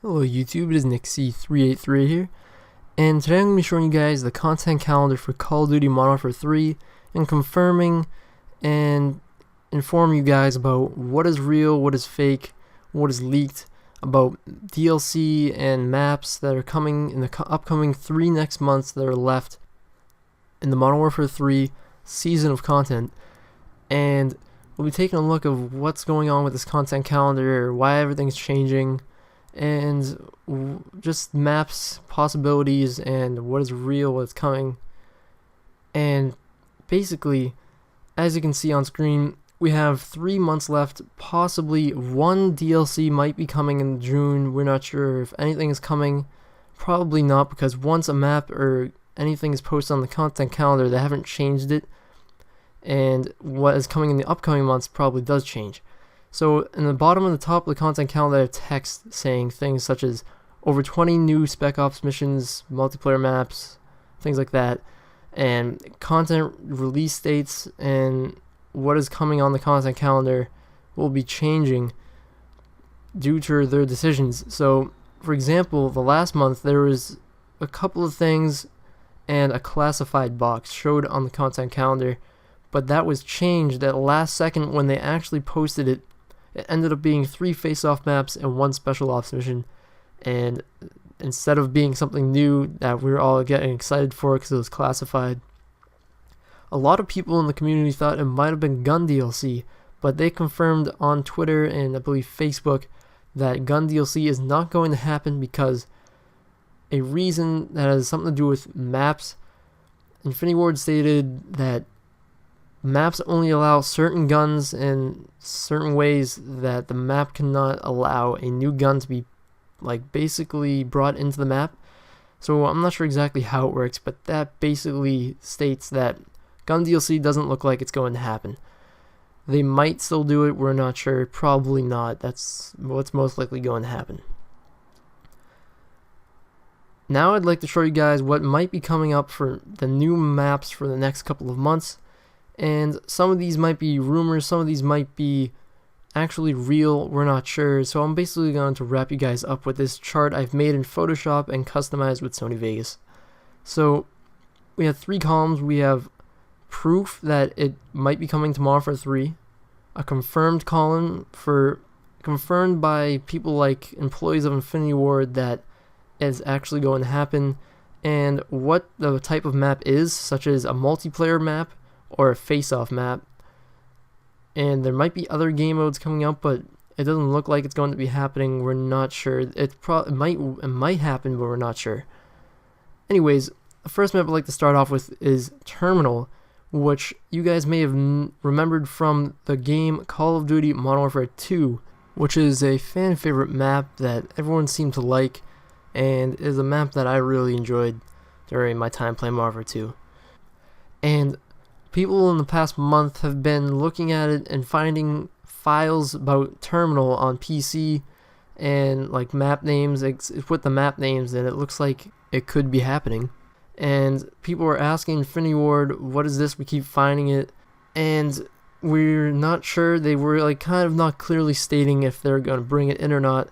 Hello YouTube, it is MW3 here, and today I'm going to be showing you guys the content calendar for Call of Duty Modern Warfare 3 and confirming and inform you guys about what is real, what is fake, what is leaked, about DLC and maps that are coming in the upcoming 3 next months that are left in the Modern Warfare 3 season of content. And we'll be taking a look of what's going on with this content calendar, why everything's changing, and just maps, possibilities, and what is real, what's coming. And basically, as you can see on screen, we have 3 months left. Possibly one DLC might be coming in June. We're not sure if anything is coming. Probably not, because once a map or anything is posted on the content calendar, they haven't changed it, and what is coming in the upcoming months probably does change. So in the bottom and the top of the content calendar, I have text saying things such as over 20 new Spec Ops missions, multiplayer maps, things like that, and content release dates and what is coming on the content calendar will be changing due to their decisions. So, for example, the last month there was a couple of things and a classified box showed on the content calendar, but that was changed at the last second when they actually posted it. It ended up being 3 face-off maps and 1 special ops mission, and instead of being something new that we were all getting excited for because it was classified, a lot of people in the community thought it might have been Gun DLC, but they confirmed on Twitter and I believe Facebook that Gun DLC is not going to happen because a reason that has something to do with maps. Infinity Ward stated that maps only allow certain guns in certain ways that the map cannot allow a new gun to be basically brought into the map. So I'm not sure exactly how it works, but that basically states that Gun DLC doesn't look like it's going to happen. They might still do it, we're not sure, probably not. That's what's most likely going to happen. Now I'd like to show you guys what might be coming up for the new maps for the next couple of months. And some of these might be rumors, some of these might be actually real, we're not sure. So I'm basically going to wrap you guys up with this chart I've made in Photoshop and customized with Sony Vegas. So we have 3 columns. We have proof that it might be coming to Modern Warfare 3, a confirmed column for confirmed by people like employees of Infinity Ward that is actually going to happen, and what the type of map is, such as a multiplayer map or a face-off map. And there might be other game modes coming up, but it doesn't look like it's going to be happening. We're not sure. It might happen, but we're not sure. Anyways, the first map I'd like to start off with is Terminal, which you guys may have remembered from the game Call of Duty Modern Warfare 2, which is a fan favorite map that everyone seemed to like, and is a map that I really enjoyed during my time playing Modern Warfare 2. And people in the past month have been looking at it and finding files about Terminal on PC and map names. It's with the map names, and it looks like it could be happening. And people were asking Infinity Ward, what is this? We keep finding it, and we're not sure. They were kind of not clearly stating if they're going to bring it in or not.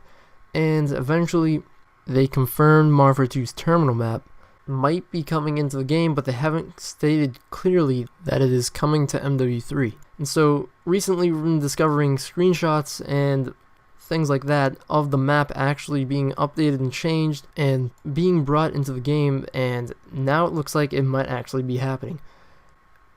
And eventually they confirmed Modern Warfare 2's Terminal map might be coming into the game, but they haven't stated clearly that it is coming to MW3. And so recently we've been discovering screenshots and things like that of the map actually being updated and changed and being brought into the game, and now it looks like it might actually be happening.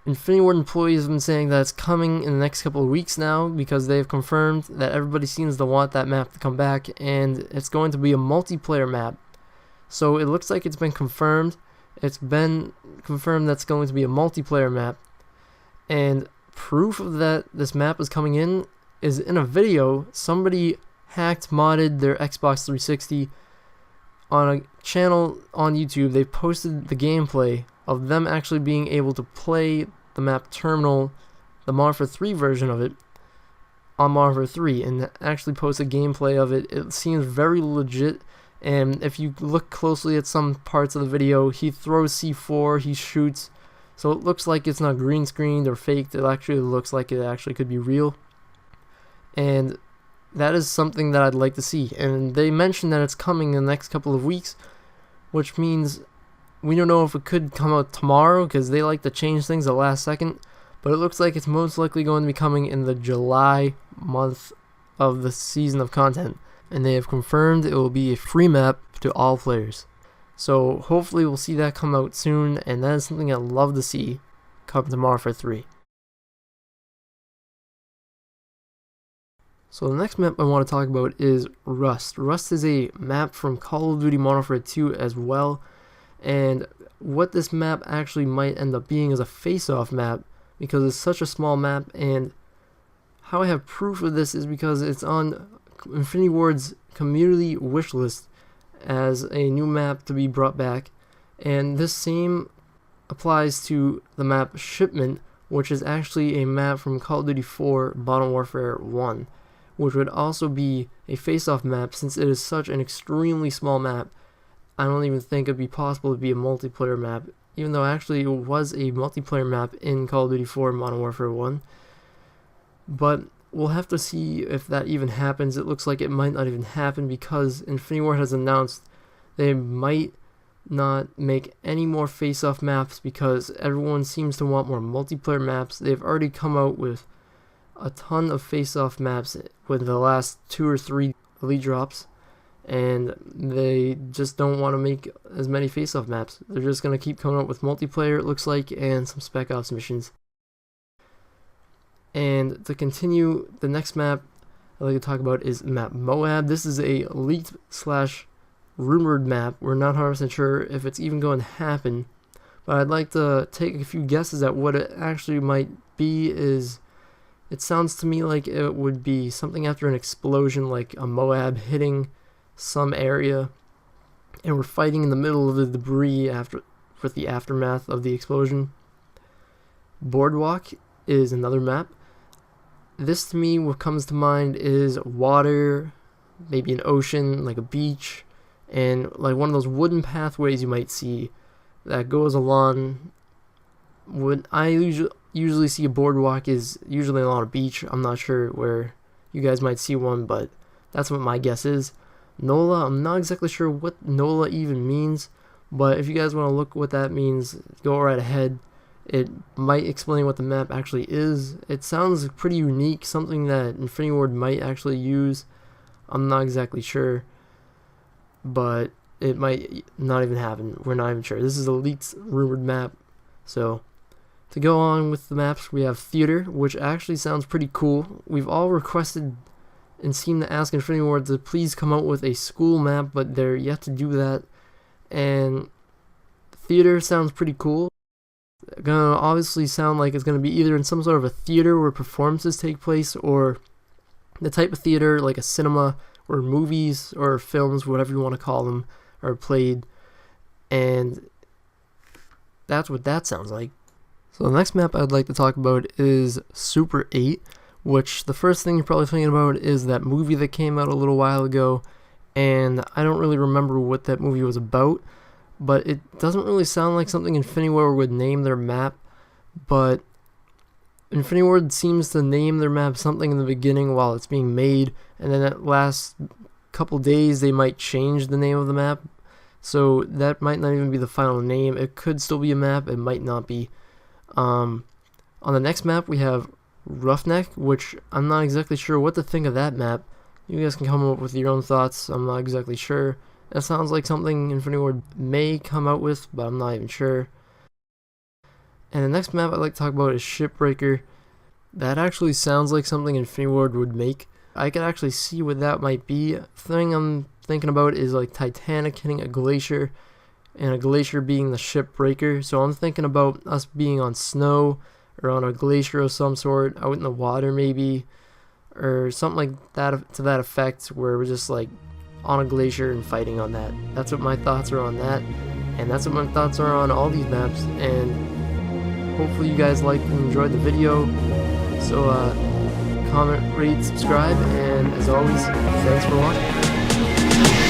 Infinity Ward employees have been saying that it's coming in the next couple of weeks now, because they've confirmed that everybody seems to want that map to come back, and it's going to be a multiplayer map. So it looks like it's been confirmed. It's been confirmed that's going to be a multiplayer map. And proof of that this map is coming in is in a video. Somebody modded their Xbox 360 on a channel on YouTube. They posted the gameplay of them actually being able to play the map Terminal, the Modern Warfare 3 version of it, on Modern Warfare 3, and actually posted gameplay of it. It seems very legit. And if you look closely at some parts of the video, he throws C4, he shoots, so it looks like it's not green screened or faked. It actually looks like it actually could be real. And that is something that I'd like to see. And they mentioned that it's coming in the next couple of weeks, which means we don't know if it could come out tomorrow because they like to change things at the last second. But it looks like it's most likely going to be coming in the July month of the season of content. And they have confirmed it will be a free map to all players. So hopefully we'll see that come out soon, and that is something I'd love to see come to Modern Warfare 3. So the next map I want to talk about is Rust. Rust is a map from Call of Duty Modern Warfare 2 as well, and what this map actually might end up being is a face-off map because it's such a small map. And how I have proof of this is because it's on Infinity Ward's community wish list as a new map to be brought back, and this same applies to the map Shipment, which is actually a map from Call of Duty 4 Modern Warfare 1, which would also be a face-off map. Since it is such an extremely small map, I don't even think it'd be possible to be a multiplayer map, even though actually it was a multiplayer map in Call of Duty 4 Modern Warfare 1. But we'll have to see if that even happens. It looks like it might not even happen because Infinity Ward has announced they might not make any more face-off maps because everyone seems to want more multiplayer maps. They've already come out with a ton of face-off maps with the last 2 or 3 elite drops, and they just don't want to make as many face-off maps. They're just going to keep coming up with multiplayer, it looks like, and some spec ops missions. And to continue, the next map I'd like to talk about is map Moab. This is a leaked / rumored map. We're not 100% sure if it's even going to happen, but I'd like to take a few guesses at what it actually might be. It sounds to me like it would be something after an explosion, like a Moab hitting some area, and we're fighting in the middle of the debris with the aftermath of the explosion. Boardwalk is another map. This to me, what comes to mind is water, maybe an ocean, like a beach, and like one of those wooden pathways you might see that goes along. What I usually see a boardwalk is usually along a beach. I'm not sure where you guys might see one, but that's what my guess is. NOLA, I'm not exactly sure what NOLA even means, but if you guys want to look what that means, go right ahead. It might explain what the map actually is. It sounds pretty unique, something that Infinity Ward might actually use. I'm not exactly sure, but it might not even happen. We're not even sure. This is a leaked, rumored map. So to go on with the maps, we have Theater, which actually sounds pretty cool. We've all requested and seem to ask Infinity Ward to please come out with a school map, but they're yet to do that. And Theater sounds pretty cool. Gonna obviously sound like it's gonna be either in some sort of a theater where performances take place, or the type of theater like a cinema where movies or films, whatever you want to call them, are played. And that's what that sounds like. So the next map I'd like to talk about is Super 8, which the first thing you're probably thinking about is that movie that came out a little while ago, and I don't really remember what that movie was about, but it doesn't really sound like something Infinity Ward would name their map. But Infinity Ward seems to name their map something in the beginning while it's being made, and then at last couple days they might change the name of the map, so that might not even be the final name. It could still be a map, it might not be. On the next map we have Roughneck, which I'm not exactly sure what to think of that map. You guys can come up with your own thoughts. I'm not exactly sure. That sounds like something Infinity Ward may come out with, but I'm not even sure. And the next map I'd like to talk about is Shipbreaker. That actually sounds like something Infinity Ward would make. I could actually see what that might be. The thing I'm thinking about is like Titanic hitting a glacier, and a glacier being the shipbreaker. So I'm thinking about us being on snow or on a glacier of some sort, out in the water maybe, or something like that, to that effect, where we're just like on a glacier and fighting on that. That's what my thoughts are on that, and that's what my thoughts are on all these maps. And hopefully you guys liked and enjoyed the video. So comment, rate, subscribe, and as always, thanks for watching.